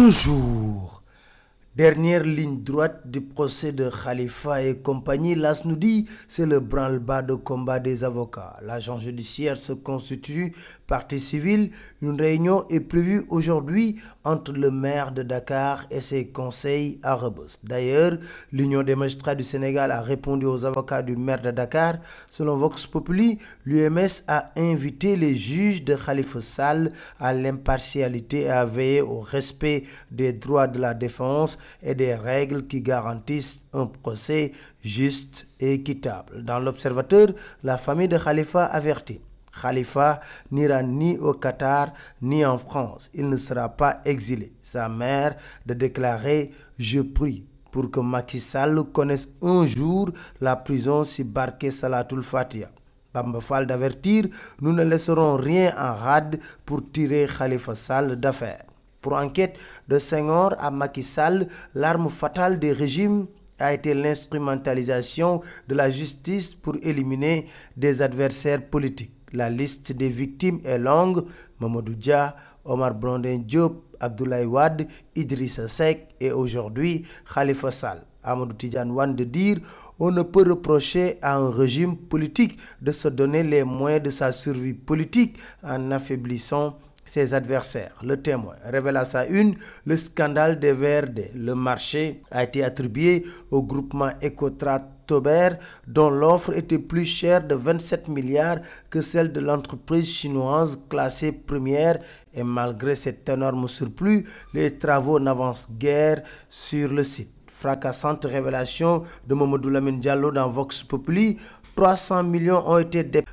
Toujours. Dernière ligne droite du procès de Khalifa et compagnie, l'AS nous dit, c'est le branle-bas de combat des avocats. L'agent judiciaire se constitue partie civile. Une réunion est prévue aujourd'hui entre le maire de Dakar et ses conseils à Rebeuss. D'ailleurs, l'Union des magistrats du Sénégal a répondu aux avocats du maire de Dakar. Selon Vox Populi, l'UMS a invité les juges de Khalifa Sall à l'impartialité et à veiller au respect des droits de la défense et des règles qui garantissent un procès juste et équitable. Dans l'Observateur, la famille de Khalifa avertit. Khalifa n'ira ni au Qatar ni en France. Il ne sera pas exilé. Sa mère de déclarer « Je prie » pour que Macky Sall connaisse un jour la prison si Barké Salatoul Fatiha. Bamba Fall d'avertir « Nous ne laisserons rien en rade pour tirer Khalifa Sall d'affaire ». Pour enquête de Senghor à Macky Sall, l'arme fatale des régimes a été l'instrumentalisation de la justice pour éliminer des adversaires politiques. La liste des victimes est longue. Mamadou Dia, Omar Blondin Diop, Abdoulaye Wade, Idrissa Seck et aujourd'hui Khalifa Sall. Amadou Tidiane Wane de dire « On ne peut reprocher à un régime politique de se donner les moyens de sa survie politique en affaiblissant ses adversaires. » Le Témoin révèle à sa une le scandale des VRD. Le marché a été attribué au groupement Ecotra-Tober dont l'offre était plus chère de 27 milliards que celle de l'entreprise chinoise classée première et malgré cet énorme surplus, les travaux n'avancent guère sur le site. Fracassante révélation de Mamadou Lamine Diallo dans Vox Populi, 300 millions ont été dépensés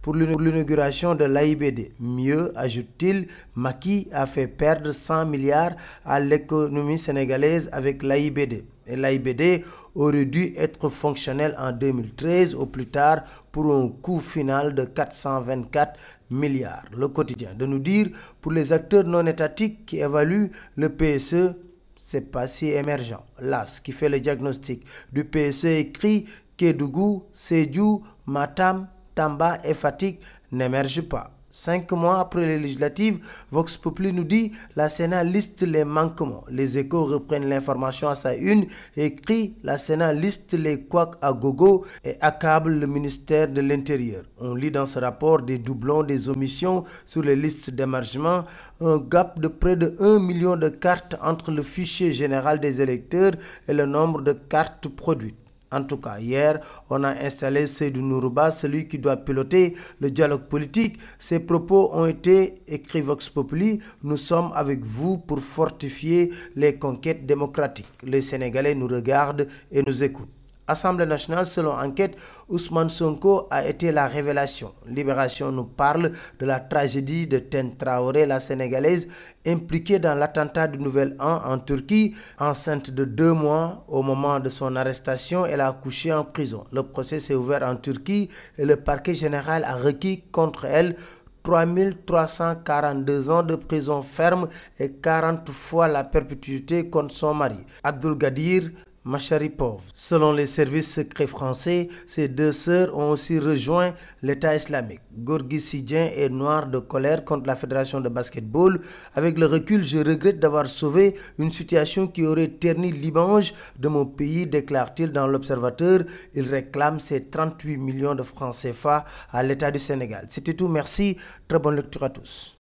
pour l'inauguration de l'AIBD. Mieux, ajoute-t-il, Macky a fait perdre 100 milliards à l'économie sénégalaise avec l'AIBD. Et l'AIBD aurait dû être fonctionnel en 2013 au plus tard pour un coût final de 424 milliards. Le Quotidien de nous dire, pour les acteurs non étatiques qui évaluent le PSE, c'est pas si émergent. L'AS qui fait le diagnostic du PSE écrit Kédougou, Sédhiou, Matam, Tamba et Fatick n'émergent pas. 5 mois après les législatives, Vox Populi nous dit la Sénat liste les manquements. Les Échos reprennent l'information à sa une et écrit la Sénat liste les couacs à gogo et accable le ministère de l'Intérieur. On lit dans ce rapport des doublons, des omissions sur les listes d'émargement, un gap de près de 1 million de cartes entre le fichier général des électeurs et le nombre de cartes produites. En tout cas, hier, on a installé Seydou Nourouba, celui qui doit piloter le dialogue politique. Ses propos ont été, écrit Vox Populi, nous sommes avec vous pour fortifier les conquêtes démocratiques. Les Sénégalais nous regardent et nous écoutent. Assemblée nationale, selon enquête, Ousmane Sonko a été la révélation. Libération nous parle de la tragédie de Ten Traoré, la Sénégalaise, impliquée dans l'attentat du Nouvel An en Turquie. Enceinte de 2 mois au moment de son arrestation, elle a accouché en prison. Le procès s'est ouvert en Turquie et le parquet général a requis contre elle 3342 ans de prison ferme et 40 fois la perpétuité contre son mari, Abdul Gadir Macharipov. Selon les services secrets français, ces 2 sœurs ont aussi rejoint l'État islamique. Gorgui Sidien est noir de colère contre la Fédération de basketball. Avec le recul, je regrette d'avoir sauvé une situation qui aurait terni l'image de mon pays, déclare-t-il dans l'Observateur. Il réclame ses 38 millions de francs CFA à l'État du Sénégal. C'était tout, merci, très bonne lecture à tous.